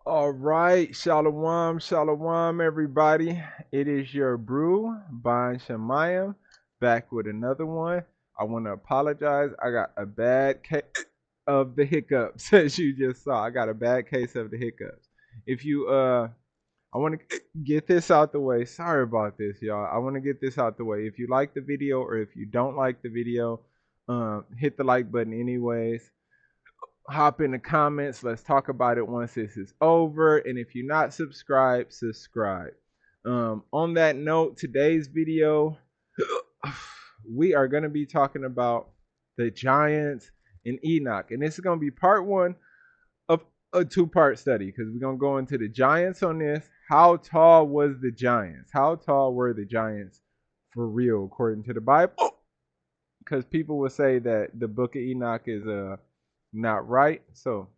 All right, shalom, shalom, everybody. It is your brew, Ban Shemayim, back with another one. I want to apologize. I got a bad case of the hiccups, as you just saw. I got a bad case of the hiccups. If you, I want to get this out the way. Sorry about this, y'all. I want to get this out the way. If you like the video or if you don't like the video, hit the like button anyways. Hop in the comments. Let's talk about it once this is over. And if you're not subscribed, subscribe. On that note, today's video, we are going to be talking about the giants in Enoch. And this is going to be part one of a two-part study because we're going to go into the giants on this. How tall was the giants? How tall were the giants for real, according to the Bible? Because people will say that the book of Enoch is not right. So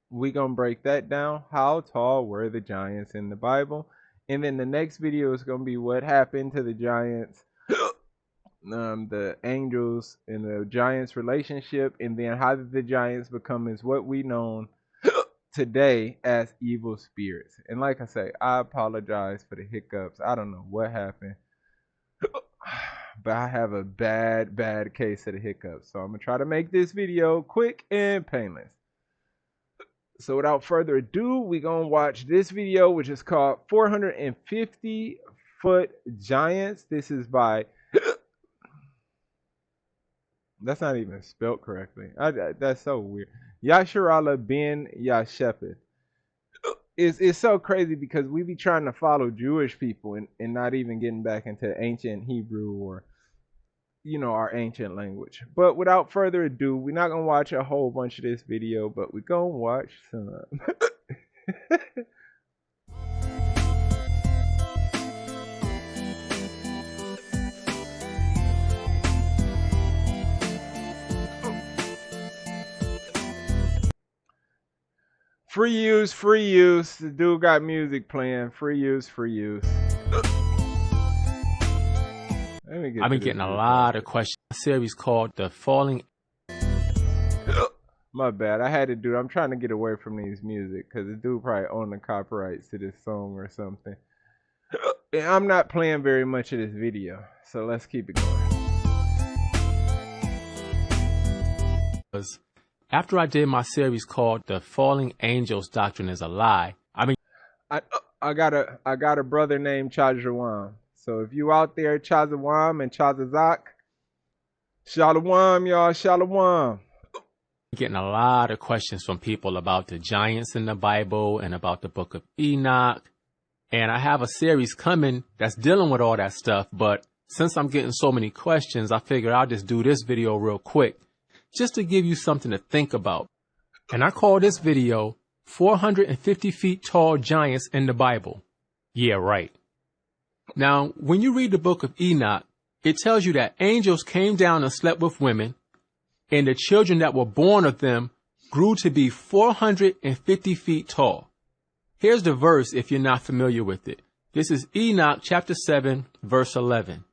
we're going to break that down. How tall were the giants in the Bible? And then the next video is going to be what happened to the giants, the angels and the giants relationship. And then how did the giants become as what we know today as evil spirits. And like I say, I apologize for the hiccups. I don't know what happened, but I have a bad case of the hiccups. So I'm going to try to make this video quick and painless. So without further ado, we're going to watch this video, which is called 450 Foot Giants. This is by, that's not even spelled correctly. That's so weird. Yasharallah ben Yashepeth. It's so crazy because we be trying to follow Jewish people and not even getting back into ancient Hebrew or, you know, our ancient language. But without further ado, we're not going to watch a whole bunch of this video, but we're going to watch some. Free use, free use. The dude got music playing. Free use, free use. I've been getting a lot of questions. A series called The Falling. My bad. I had to do it. I'm trying to get away from these music because the dude probably owned the copyrights to this song or something. And I'm not playing very much of this video. So let's keep it going. After I did my series called The Falling Angels Doctrine is a Lie, I got a brother named Chazawam. So if you out there, Chazawam and Chazazak, Shalom, y'all, Shalom. Getting a lot of questions from people about the giants in the Bible and about the book of Enoch. And I have a series coming that's dealing with all that stuff. But since I'm getting so many questions, I figured I'll just do this video real quick, just to give you something to think about. And I call this video 450 feet tall giants in the Bible. Yeah, right. Now, when you read the book of Enoch, it tells you that angels came down and slept with women, and the children that were born of them grew to be 450 feet tall. Here's the verse if you're not familiar with it. This is Enoch chapter 7, verse 11.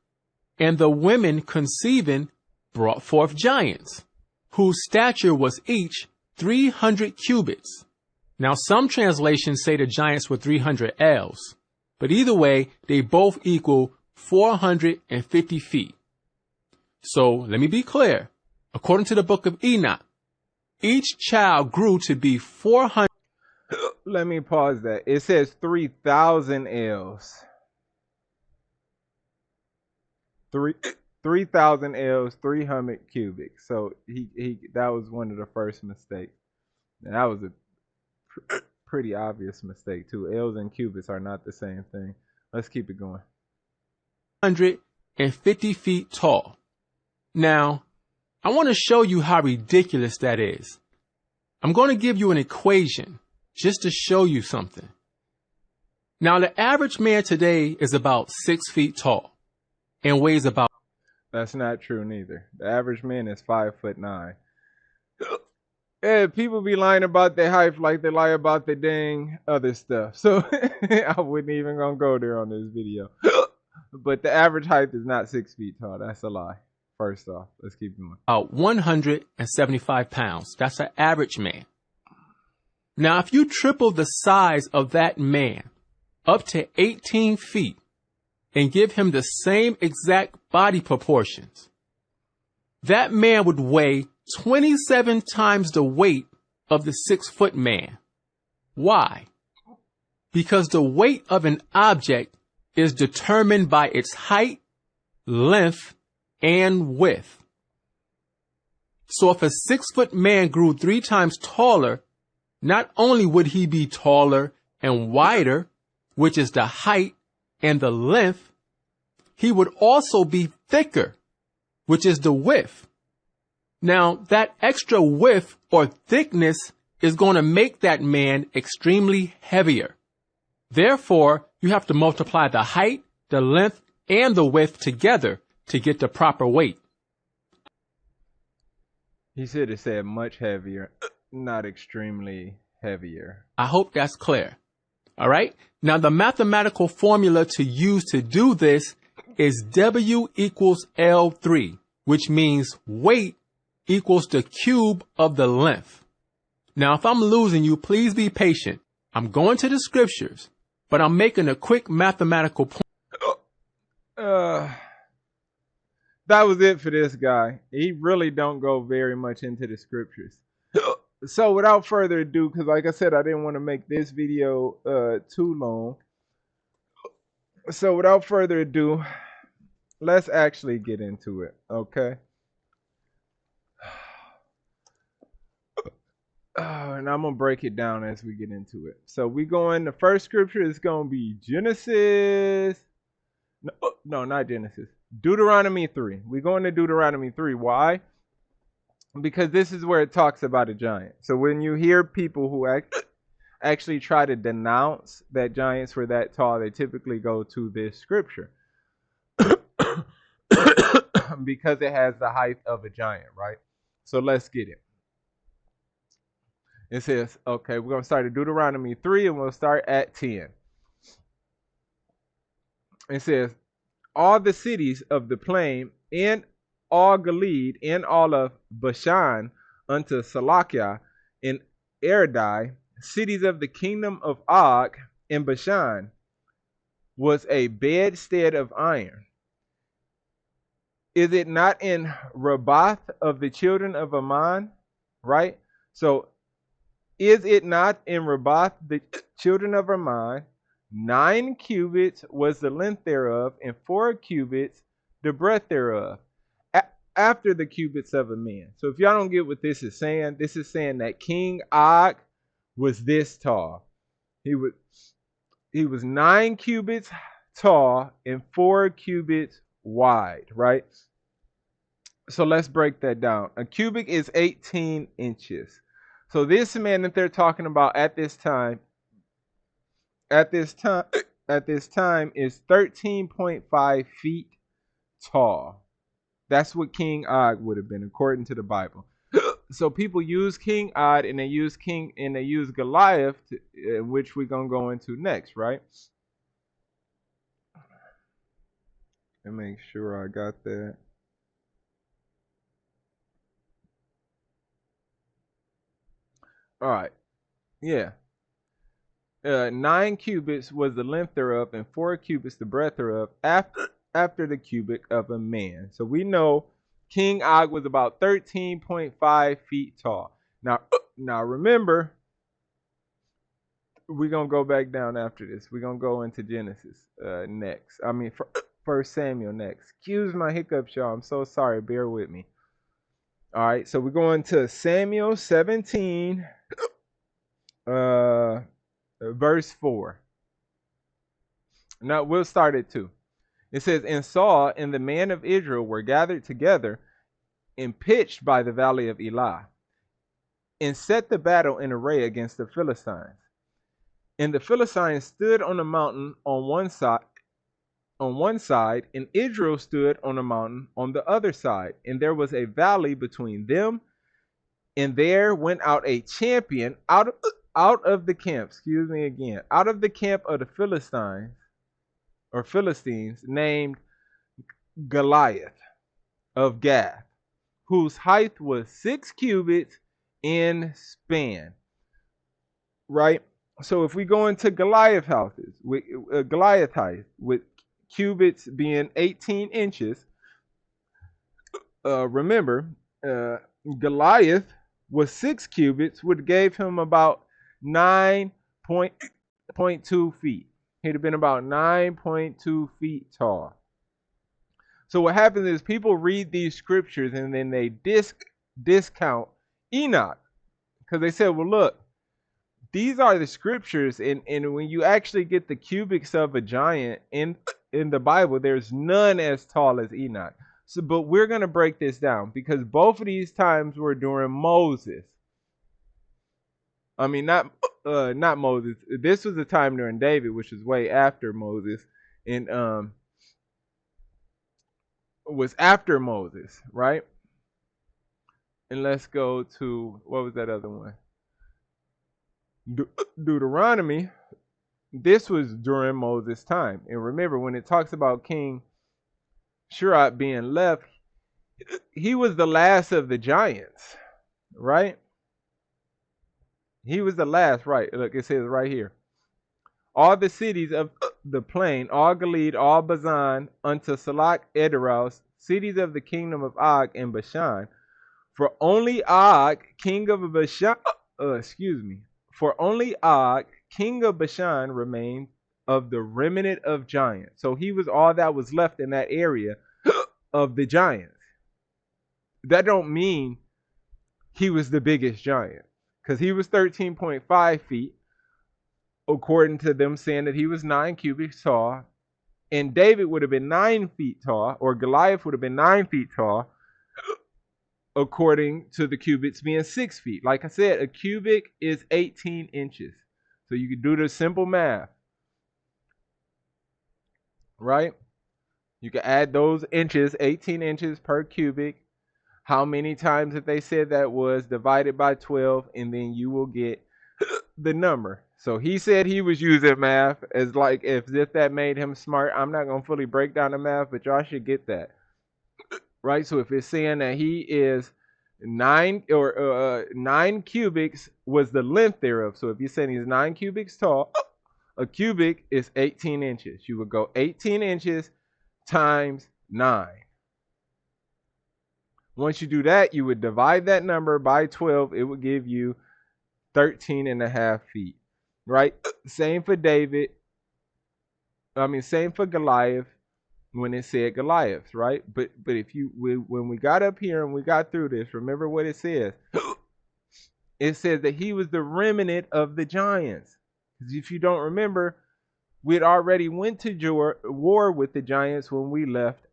And the women conceiving brought forth giants, whose stature was each 300 cubits. Now, some translations say the giants were 300 ells, but either way, they both equal 450 feet. So let me be clear. According to the book of Enoch, each child grew to be 400. Let me pause that. It says 3,000 ells. 3,000 ells, 300 cubic. So that was one of the first mistakes. And that was a pretty obvious mistake too. Ells and cubits are not the same thing. Let's keep it going. 150 feet tall. Now, I want to show you how ridiculous that is. I'm going to give you an equation just to show you something. Now, the average man today is about 6 feet tall and weighs about. That's not true neither. The average man is 5'9". Yeah, people be lying about their height like they lie about the dang other stuff. So I wouldn't even gonna go there on this video. But the average height is not 6 feet tall. That's a lie. First off, let's keep going. 175 pounds. That's an average man. Now, if you triple the size of that man up to 18 feet and give him the same exact body proportions, that man would weigh 27 times the weight of the 6-foot man. Why? Because the weight of an object is determined by its height, length, and width. So if a 6-foot man grew 3 times taller, not only would he be taller and wider, which is the height and the length, he would also be thicker, which is the width. Now, that extra width or thickness is going to make that man extremely heavier. Therefore, you have to multiply the height, the length, and the width together to get the proper weight. He should have said much heavier, not extremely heavier. I hope that's clear. All right. Now, the mathematical formula to use to do this is W equals L3, which means weight equals the cube of the length. Now, if I'm losing you, please be patient. I'm going to the scriptures, but I'm making a quick mathematical point. That was it for this guy. He really don't go very much into the scriptures. So without further ado, because like I said, I didn't want to make this video too long. So without further ado, let's actually get into it, okay? And I'm going to break it down as we get into it. So we go in, the first scripture is going to be Genesis. No, not Genesis. Deuteronomy 3. We go into Deuteronomy 3. Why? Because this is where it talks about a giant. So when you hear people who actually try to denounce that giants were that tall, they typically go to this scripture. Because it has the height of a giant, right? So let's get it. It says, okay, we're going to start at Deuteronomy 3 and we'll start at 10. It says, all the cities of the plain and all Gilead and all of Bashan unto Salakiah and Eridai, cities of the kingdom of Og and Bashan, was a bedstead of iron. Is it not in Rabath of the children of Ammon? Right? So, is it not in Rabath the children of Ammon? 9 cubits was the length thereof, and 4 cubits the breadth thereof, after the cubits of a man. So if y'all don't get what this is saying that King Og was this tall. He was 9 cubits tall and 4 cubits wide, right? So let's break that down. A cubit is 18 inches. So this man that they're talking about at this time is 13.5 feet tall. That's what King Og would have been according to the Bible. So people use King Og and they use Goliath, which we're gonna go into next, right? Let me make sure I got that. All right. Yeah. 9 cubits was the length thereof, and 4 cubits the breadth thereof, after the cubit of a man. So we know King Og was about 13.5 feet tall. Now remember, we're gonna go back down after this. We're gonna go into Genesis next. I mean, First Samuel next. Excuse my hiccups, y'all. I'm so sorry. Bear with me. All right, so we're going to Samuel 17, verse 4. Now we'll start at 2. It says, and Saul and the men of Israel were gathered together and pitched by the valley of Elah, and set the battle in array against the Philistines. And the Philistines stood on the mountain on one side, and Israel stood on the mountain on the other side, and there was a valley between them. And there went out a champion out of the camp. Out of the camp of the Philistines, named Goliath of Gath, whose height was 6 cubits in span. right? So if we go into Goliath houses, with Goliath height, with cubits being 18 inches, remember, uh, Goliath was 6 cubits, which gave him about 9.2 feet. He'd have been about 9.2 feet tall. So what happens is people read these scriptures and then they discount Enoch because they said, well, look, these are the scriptures, and when you actually get the cubics of a giant in the Bible, there's none as tall as Enoch. So, but we're gonna break this down because both of these times were during Moses. I mean, not Moses. This was a time during David, which is way after Moses, and was after Moses, right? And let's go to what was that other one? Deuteronomy. This was during Moses' time, and remember when it talks about King Shurach being left, he was the last of the giants, right? He was the last, right? Look, it says right here. All the cities of the plain, all Gilead, all Bazan, unto Salak Ederos, cities of the kingdom of Og and Bashan. For only Og, king of Bashan, for only Og, king of Bashan, remained of the remnant of giants. So he was all that was left in that area of the giants. That don't mean he was the biggest giant, because he was 13.5 feet, according to them saying that he was 9 cubits tall, and David would have been 9 feet tall, or Goliath would have been 9 feet tall, according to the cubits being 6 feet. Like I said, a cubic is 18 inches. So you can do the simple math, right? You can add those inches, 18 inches per cubic, how many times that they said that was, divided by 12, and then you will get the number. So he said he was using math as like if that made him smart. I'm not going to fully break down the math, but y'all should get that. Right? So if it's saying that he is 9 cubics was the length thereof. So if you're saying he's 9 cubics tall, a cubic is 18 inches. You would go 18 inches times 9. Once you do that, you would divide that number by 12. It would give you 13 and a half feet, right? Same for David. Same for Goliath when it said Goliath, right? But if when we got up here and we got through this, remember what it says. It says that he was the remnant of the giants. Because if you don't remember, we had already went to war with the giants when we left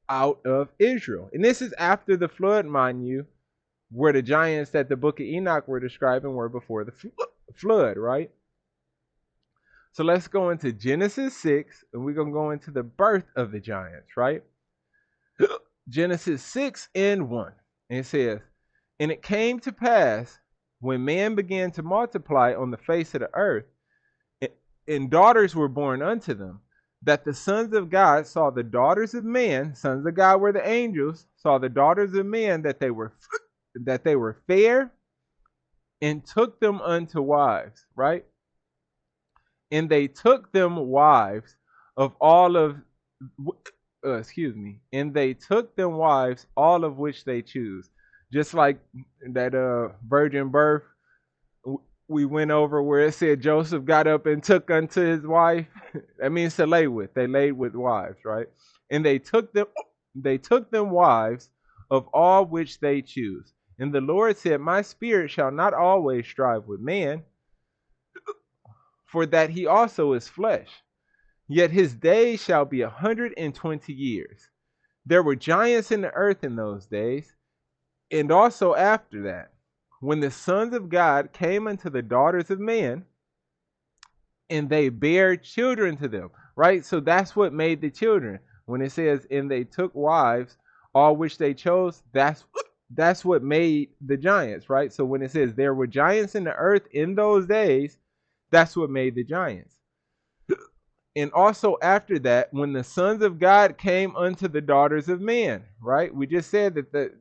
out of Israel. And this is after the flood, mind you, where the giants that the book of Enoch were describing were before the flood, right? So let's go into Genesis 6, and we're going to go into the birth of the giants, right? Genesis 6 and 1. And it says, and it came to pass when man began to multiply on the face of the earth, and daughters were born unto them, that the sons of God saw the daughters of man, sons of God were the angels, saw the daughters of man that they were fair, and took them unto wives, right? And they took them wives of all of, and they took them wives all of which they choose. Just like that virgin birth we went over where it said Joseph got up and took unto his wife. That means to lay with. They laid with wives, right? And they took them wives of all which they choose. And the Lord said, my spirit shall not always strive with man, for that he also is flesh. Yet his days shall be 120 years. There were giants in the earth in those days, and also after that, when the sons of God came unto the daughters of man, and they bare children to them, right? So that's what made the children. When it says, and they took wives, all which they chose, that's what made the giants, right? So when it says there were giants in the earth in those days, that's what made the giants. And also after that, when the sons of God came unto the daughters of men, right? We just said that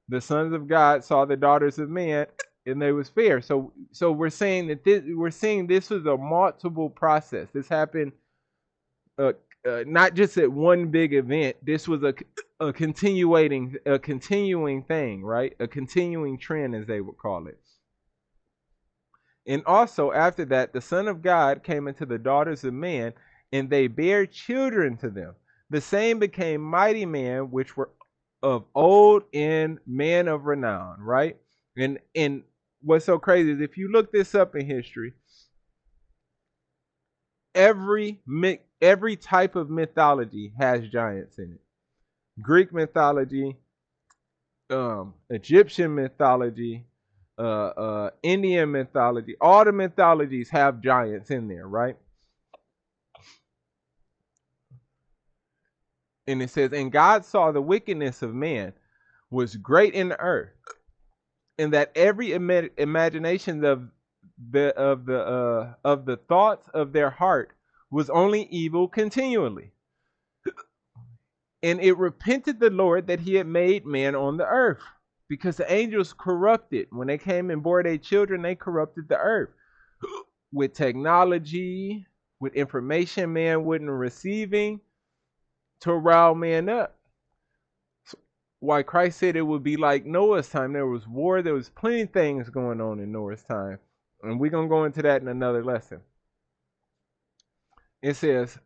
the sons of God saw the daughters of men, and they was fair. So we're saying that this was a multiple process. This happened uh, not just at one big event. This was a continuing thing, right? A continuing trend, as they would call it. And also after that, the Son of God came into the daughters of men, and they bare children to them. The same became mighty men, which were of old and men of renown, right? And what's so crazy is if you look this up in history, every type of mythology has giants in it. Greek mythology, Egyptian mythology, Indian mythology, all the mythologies have giants in there, right? And it says, and God saw the wickedness of man was great in the earth, and that every imagination of the thoughts of their heart was only evil continually. And it repented the Lord that he had made man on the earth, because the angels corrupted. When they came and bore their children, they corrupted the earth with technology, with information man wasn't receiving to rile man up. Why Christ said it would be like Noah's time. There was war, there was plenty of things going on in Noah's time. And we're going to go into that in another lesson. It says,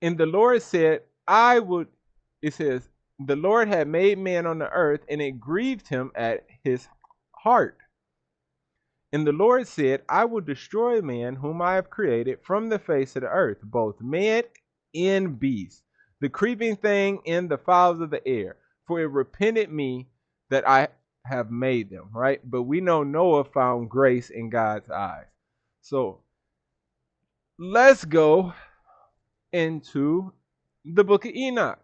and the Lord said, it says, the Lord had made man on the earth, and it grieved him at his heart. And the Lord said, I will destroy man whom I have created from the face of the earth, both man and beast, the creeping thing and the fowls of the air, for it repented me that I have made them, right? But we know Noah found grace in God's eyes. So let's go into the book of Enoch.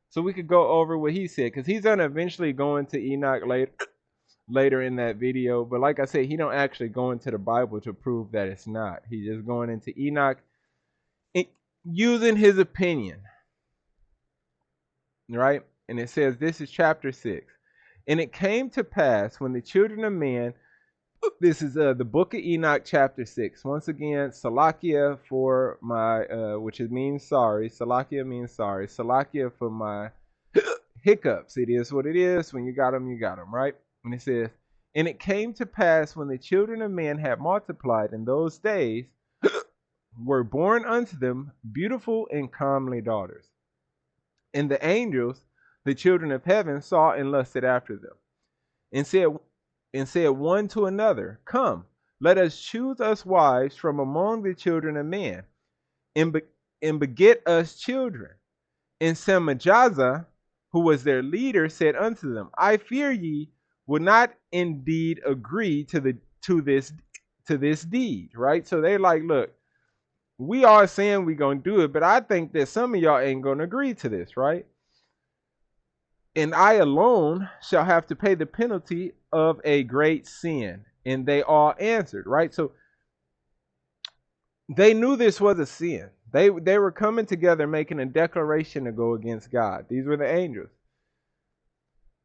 So we could go over what he said, because he's gonna eventually go into Enoch later in that video. But like I said, he don't actually go into the Bible to prove that it's not. He's just going into Enoch using his opinion, right? And it says, this is chapter 6. And it came to pass when the children of man, this is the book of Enoch chapter 6. Once again, Salakia for my, which means sorry. Salakia means sorry. Salakia for my hiccups. It is what it is. When you got them, right? And it says, and it came to pass when the children of men had multiplied in those days, were born unto them beautiful and comely daughters. And the angels, the children of heaven, saw and lusted after them, and said one to another, come, let us choose us wives from among the children of men, and beget us children. And Semajaza, who was their leader, said unto them, I fear ye will not indeed agree to this deed, right? So they're like, look, we are saying we're gonna do it, but I think that some of y'all ain't gonna agree to this, right? And I alone shall have to pay the penalty of a great sin. And they all answered, right? So they knew this was a sin. They were coming together making a declaration to go against God. These were the angels,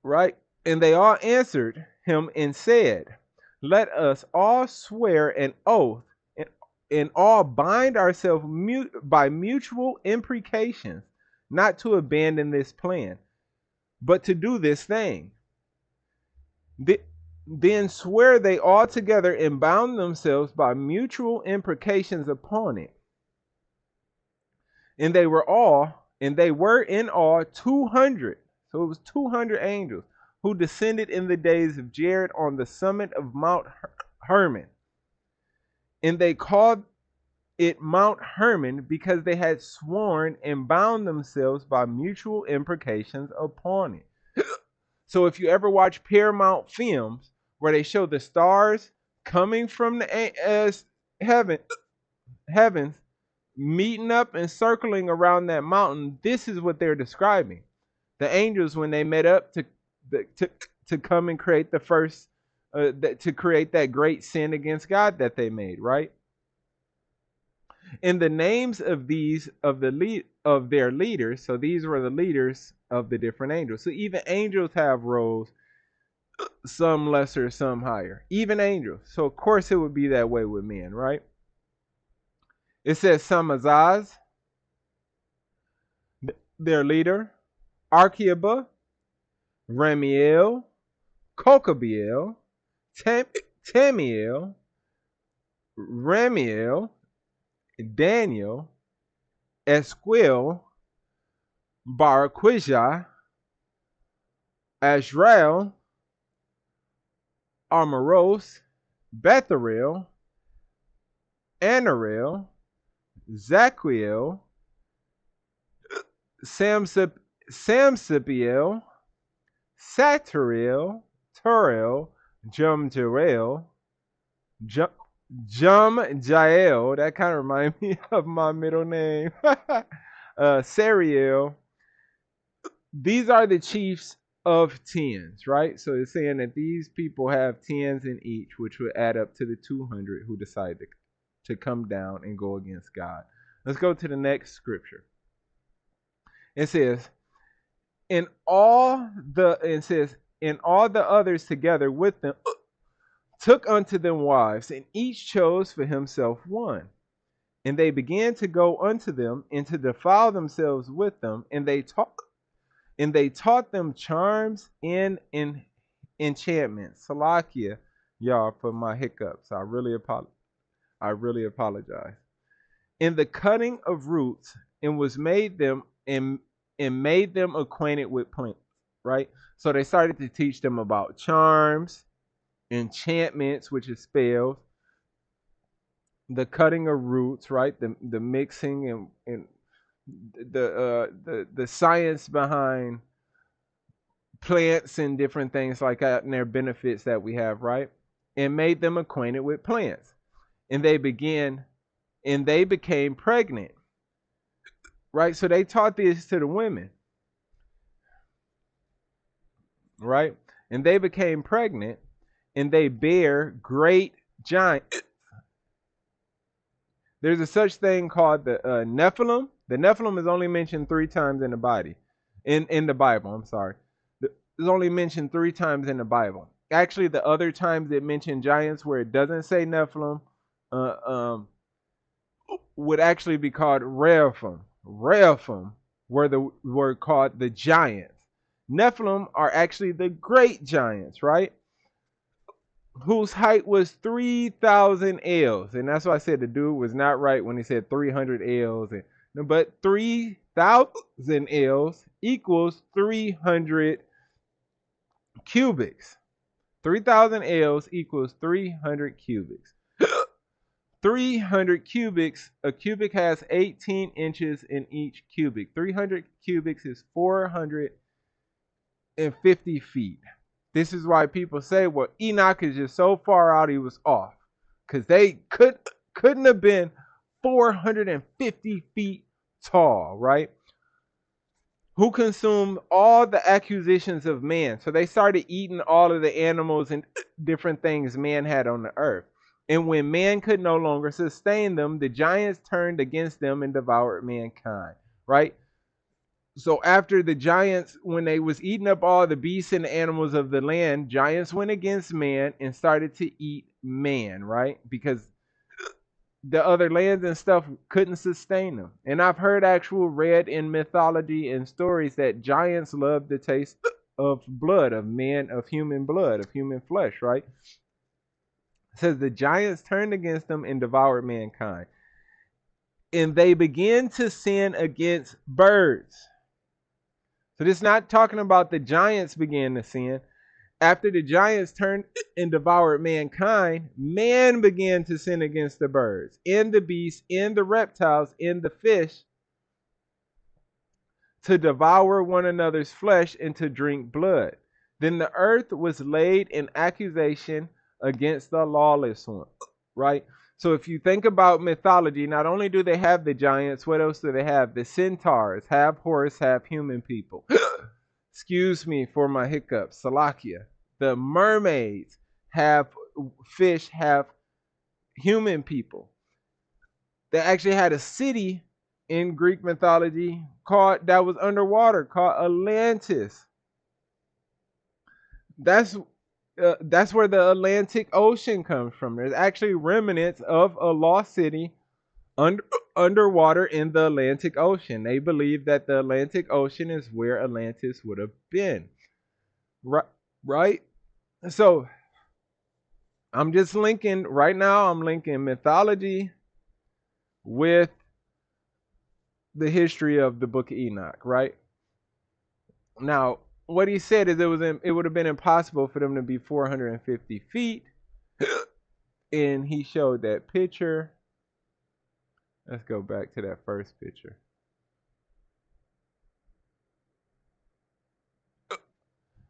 right? And they all answered him and said, let us all swear an oath and all bind ourselves by mutual imprecations not to abandon this plan, but to do this thing. Then swear they all together and bound themselves by mutual imprecations upon it. And they were in all 200. So it was 200 angels who descended in the days of Jared on the summit of Mount Hermon. And they called it Mount Hermon because they had sworn and bound themselves by mutual imprecations upon it. So if you ever watch Paramount films where they show the stars coming from the heavens, meeting up and circling around that mountain, this is what they're describing. The angels, when they met up to come and create the first, to create that great sin against God that they made, right? In the names of their leaders, so these were the leaders of the different angels. So even angels have roles some lesser, some higher, even angels. So of course it would be that way with men, right? It says Samazaz, their leader, Archiaba, Ramiel, Kokabiel, Tamiel, Ramiel, Daniel, Esquil, Baraquijah, Azrael, Armoros, Betharel, Anarel, Zaquiel, Samsipiel, Saturiel, Turel, Jumjerel, Jael. That kind of reminds me of my middle name. Sariel. These are the chiefs of tens, right? So it's saying that these people have tens in each, which would add up to the 200 who decided to come down and go against God. Let's go to the next scripture. It says, and all the others together with them took unto them wives, and each chose for himself one. And they began to go unto them and to defile themselves with them, and they taught them charms and enchantments. Salakia, y'all, for my hiccups. I really apologize. In the cutting of roots, and was made them and made them acquainted with plants. Right? So they started to teach them about charms, enchantments, which is spells, the cutting of roots, right? The mixing and the science behind plants and different things like that and their benefits that we have, right? And made them acquainted with plants. And they became pregnant. Right? So they taught this to the women. Right? And they became pregnant and they bear great giants. There's a such thing called the Nephilim. The Nephilim is only mentioned 3 times in the body. In the Bible, I'm sorry. It's only mentioned 3 times in the Bible. Actually, the other times it mentioned giants where it doesn't say Nephilim would actually be called Rehophim. Rehophim were called the giants. Nephilim are actually the great giants, right? Whose height was 3,000 ells. And that's why I said the dude was not right when he said 300 ells. But 3,000 ells equals 300 cubics. 3,000 ells equals 300 cubics. 300 cubics, a cubic has 18 inches in each cubic. 300 cubics is 450 feet. This is why people say, well, Enoch is just so far out he was off. Because they couldn't have been 450 feet tall, right? Who consumed all the acquisitions of man. So they started eating all of the animals and different things man had on the earth. And when man could no longer sustain them, the giants turned against them and devoured mankind, right? So after the giants, when they was eating up all the beasts and the animals of the land, giants went against man and started to eat man, right? Because the other lands and stuff couldn't sustain them. And I've heard actual read in mythology and stories that giants love the taste of blood, of man, of human blood, of human flesh, right? It says the giants turned against them and devoured mankind. And they began to sin against birds. So this is not talking about the giants began to sin. After the giants turned and devoured mankind, man began to sin against the birds, and the beasts, and the reptiles, and the fish, to devour one another's flesh and to drink blood. Then the earth was laid in accusation against the lawless one, right? So if you think about mythology, not only do they have the giants, what else do they have? The centaurs, half horse, half human people. Excuse me for my hiccups. Salakia. The mermaids have fish, have human people. They actually had a city in Greek mythology called that was underwater called Atlantis. That's That's where the Atlantic Ocean comes from. There's actually remnants of a lost city under underwater in the Atlantic Ocean. They believe that the Atlantic Ocean is where Atlantis would have been. Right, right. So I'm just linking right now. I'm linking mythology with the history of the Book of Enoch. Right now, what he said is it would have been impossible for them to be 450 feet, and he showed that picture. Let's go back to that first picture.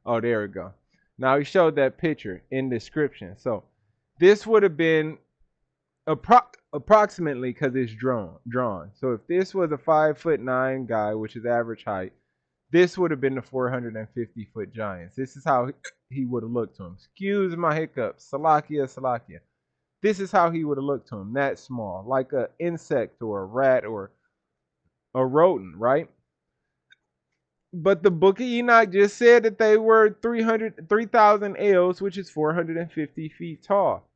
Oh, there we go. Now he showed that picture in description. So this would have been approximately, because it's drawn. So if this was a 5'9" guy, which is average height, this would have been the 450-foot giants. This is how he would have looked to him. Excuse my hiccups. Salakia. This is how he would have looked to him. That small, like an insect or a rat or a rodent, right? But the Book of Enoch just said that they were 3,000 ells, which is 450 feet tall.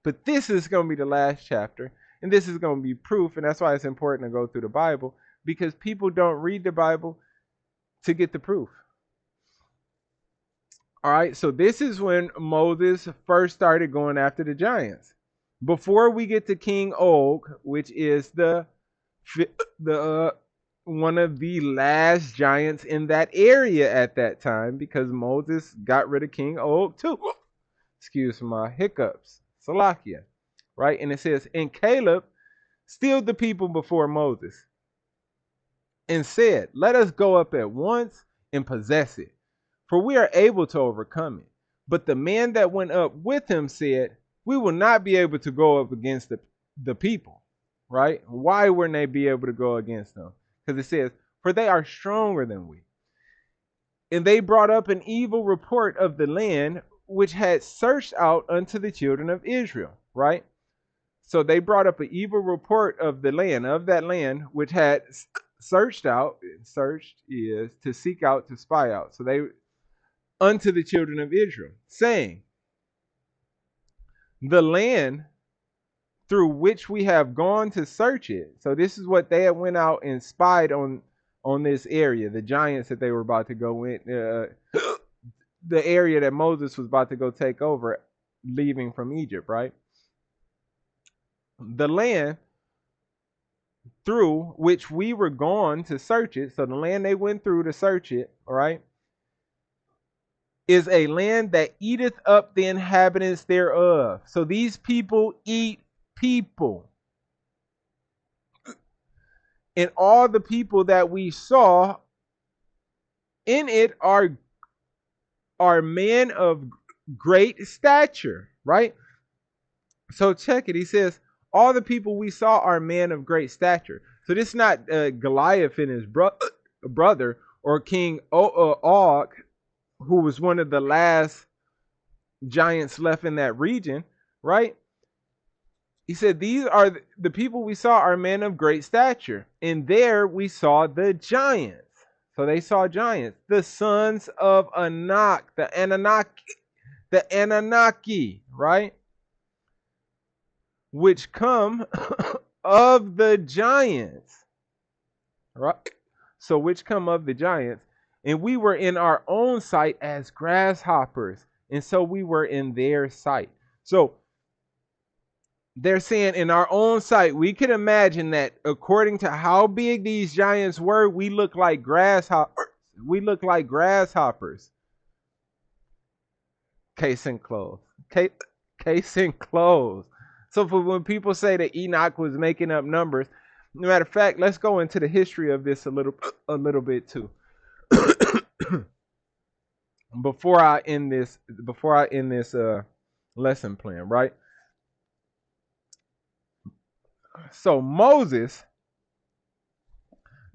But this is going to be the last chapter, and this is going to be proof, and that's why it's important to go through the Bible, because people don't read the Bible to get the proof. All right, so this is when Moses first started going after the giants. Before we get to King Og, which is the one of the last giants in that area at that time, because Moses got rid of King Og too. Excuse my hiccups. Salakia. Right? And it says, and Caleb stilled the people before Moses and said, let us go up at once and possess it, for we are able to overcome it. But the man that went up with him said, we will not be able to go up against the people. Right? Why wouldn't they be able to go against them? Because it says, for they are stronger than we. And they brought up an evil report of the land which had searched out unto the children of Israel, right? So they brought up an evil report of the land, of that land, which had searched out. Searched is to seek out, to spy out. So they, unto the children of Israel, saying, the land through which we have gone to search it. So this is what they had went out and spied on this area, the giants that they were about to go in, the area that Moses was about to go take over, leaving from Egypt, right? The land through which we were gone to search it, so the land they went through to search it, all right, is a land that eateth up the inhabitants thereof. So these people eat people. And all the people that we saw in it are men of great stature, right? So check it. He says, all the people we saw are men of great stature. So this is not Goliath and his brother, or King Og, who was one of the last giants left in that region, right? He said, these are the people we saw are men of great stature. And there we saw the giants. So they saw giants, the sons of Enoch, the Anunnaki, right? Which come of the giants, right? So which come of the giants. And we were in our own sight as grasshoppers. And so we were in their sight. So they're saying in our own sight, we could imagine that according to how big these giants were, we look like grasshoppers. We look like grasshoppers. Case and close. Case and close. So for when people say that Enoch was making up numbers, matter of fact, let's go into the history of this a little bit too. Before I end this lesson plan, right? So Moses,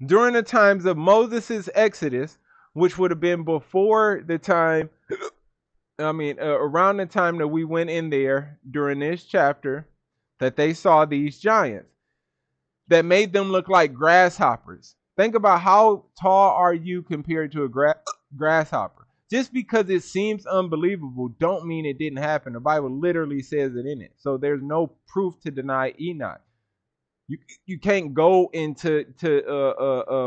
during the times of Moses' Exodus, which would have been before the time, around the time that we went in there during this chapter, that they saw these giants that made them look like grasshoppers. Think about how tall are you compared to a grasshopper. Just because it seems unbelievable don't mean it didn't happen. The Bible literally says it in it. So there's no proof to deny Enoch. You can't go into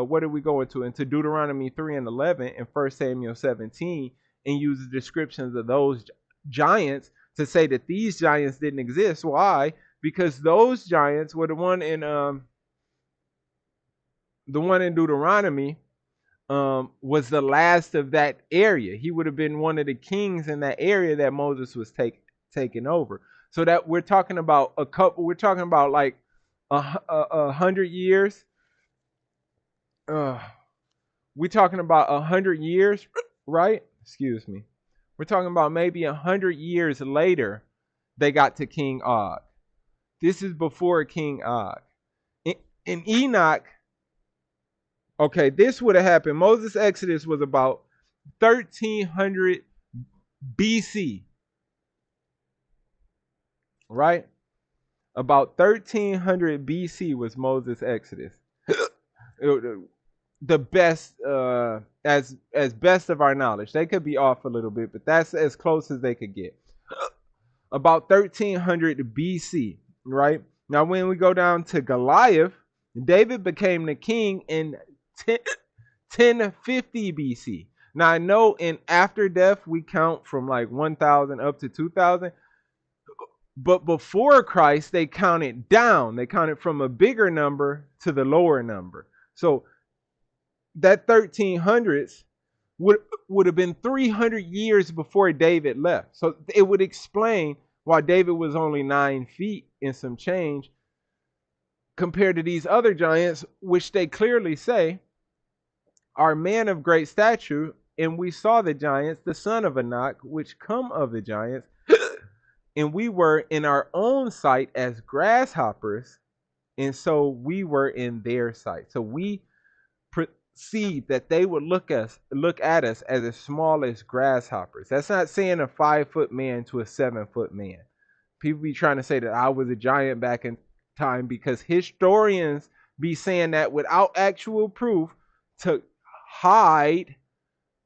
what did we go into Deuteronomy 3 and 11 and 1 Samuel 17 and use the descriptions of those giants to say that these giants didn't exist. Why? Because those giants were the one in Deuteronomy was the last of that area. He would have been one of the kings in that area that Moses was taking over. So that we're talking about we're talking about like 100 years. We're talking about 100 years, right? Excuse me. We're talking about maybe 100 years later, they got to King Og. This is before King Og. In Enoch, okay, this would have happened. Moses' Exodus was about 1300 BC, right? About 1300 BC was Moses' Exodus. The best, as best of our knowledge. They could be off a little bit, but that's as close as they could get. About 1300 BC, right? Now, when we go down to Goliath, David became the king in 1050 BC. Now, I know in after death, we count from like 1000 up to 2000. But before Christ, they counted down. They counted from a bigger number to the lower number. So that 1300s would have been 300 years before David left. So it would explain why David was only 9 feet and some change compared to these other giants, which they clearly say are men of great stature. And we saw the giants, the son of Enoch, which come of the giants. And we were in our own sight as grasshoppers. And so we were in their sight. So we perceived that they would look at us as small as grasshoppers. That's not saying a 5-foot man to a 7-foot man. People be trying to say that I was a giant back in time because historians be saying that without actual proof to hide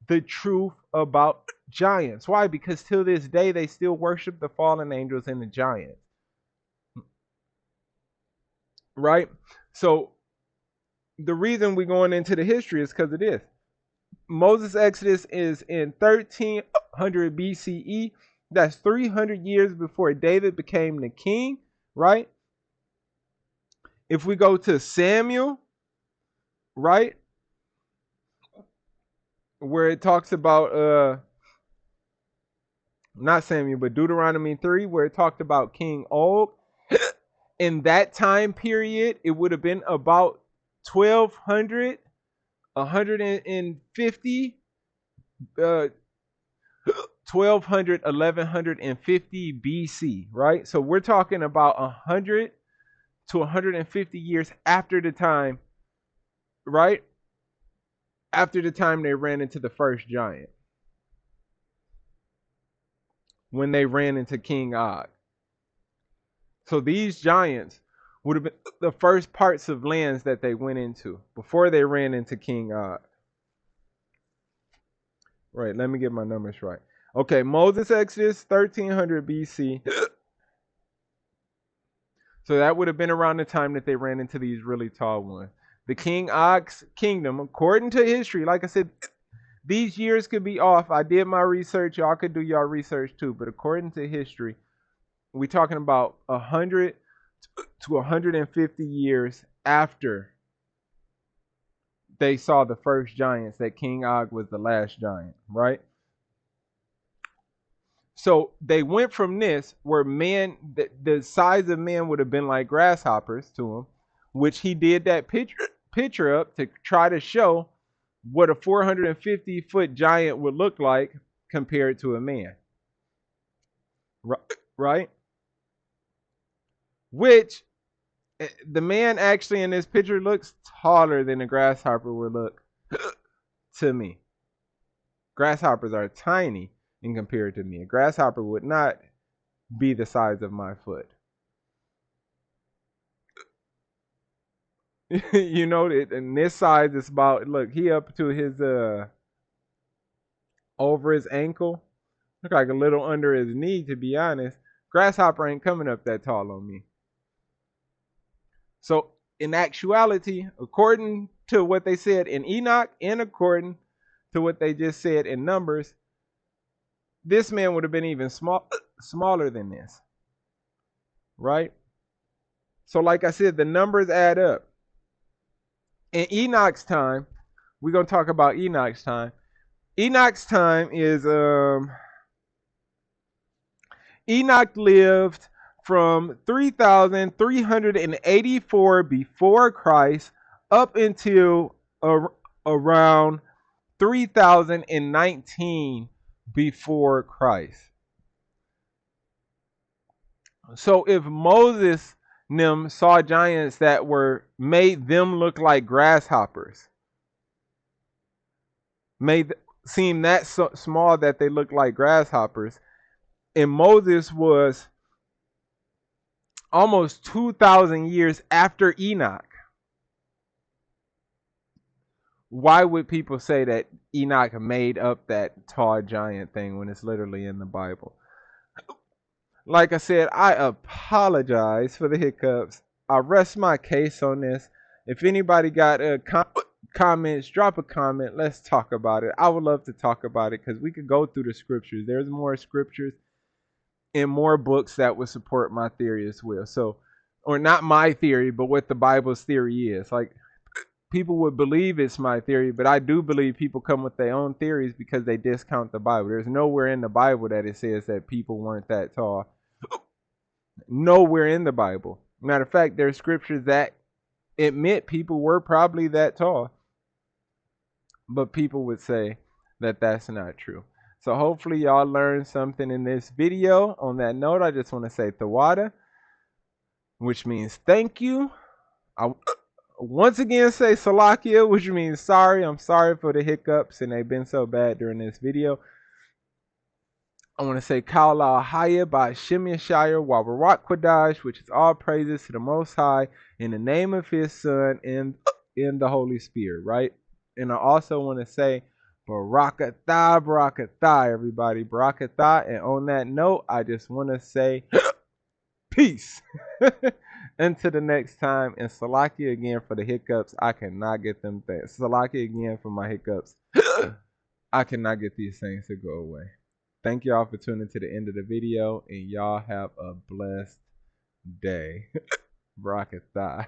the truth about giants. Why? Because till this day they still worship the fallen angels and the giants. Right? So the reason we're going into the history is because of this. Moses' Exodus is in 1300 BCE. That's 300 years before David became the king, right? If we go to Samuel, right? Where it talks about not Samuel, but Deuteronomy 3, where it talked about King Og. In that time period, it would have been about 1200, 150, 1200, 1150 BC, right? So we're talking about 100 to 150 years after the time, right? After the time they ran into the first giant. When they ran into King Og. So these giants would have been the first parts of lands that they went into before they ran into King Og. Right, let me get my numbers right. Okay, Moses Exodus, 1300 BC. So that would have been around the time that they ran into these really tall ones. The King Og's kingdom, according to history, like I said, these years could be off. I did my research. Y'all could do your research too. But according to history, we're talking about 100 to 150 years after they saw the first giants, that King Og was the last giant, right? So they went from this, where man, the size of man would have been like grasshoppers to him, which he did that picture up to try to show what a 450-foot giant would look like compared to a man. Right? Which the man actually in this picture looks taller than a grasshopper would look to me. Grasshoppers are tiny in compared to me. A grasshopper would not be the size of my foot. You know, and this size is about, look, he up to his over his ankle. Look like a little under his knee, to be honest. Grasshopper ain't coming up that tall on me. So in actuality, according to what they said in Enoch and according to what they just said in Numbers, this man would have been even smaller than this, right? So like I said, the numbers add up. In Enoch's time, we're going to talk about Enoch's time. Enoch's time is Enoch lived from 3,384 before Christ up until around 3019 before Christ. So if Moses them saw giants that were made them look like grasshoppers, made seem that so small that they looked like grasshoppers, and Moses was almost 2,000 years after Enoch, why would people say that Enoch made up that tall giant thing when it's literally in the Bible? Like I said, I apologize for the hiccups. I rest my case on this. If anybody got comments, drop a comment. Let's talk about it. I would love to talk about it because we could go through the scriptures. There's more scriptures and more books that would support my theory as well. So, or not my theory, but what the Bible's theory is. Like, people would believe it's my theory, but I do believe people come with their own theories because they discount the Bible. There's nowhere in the Bible that it says that people weren't that tall. Nowhere in the Bible. Matter of fact, there's scriptures that admit people were probably that tall, but people would say that that's not true. So hopefully y'all learned something in this video. On that note, I just want to say Tawada, which means thank you. I once again say Salakia, which means sorry. I'm sorry for the hiccups, and they've been so bad during this video. I want to say Kaula Haya by Shem Yeshaya Wabarak Quadash, which is all praises to the Most High in the name of His Son and in the Holy Spirit, right? And I also want to say Barakatah, Barakatah, everybody, Barakatah. And on that note, I just want to say peace. Until the next time, and Salaki again for the hiccups. I cannot get them things. Salaki again for my hiccups. I cannot get these things to go away. Thank y'all for tuning to the end of the video, and y'all have a blessed day. Rocket thigh.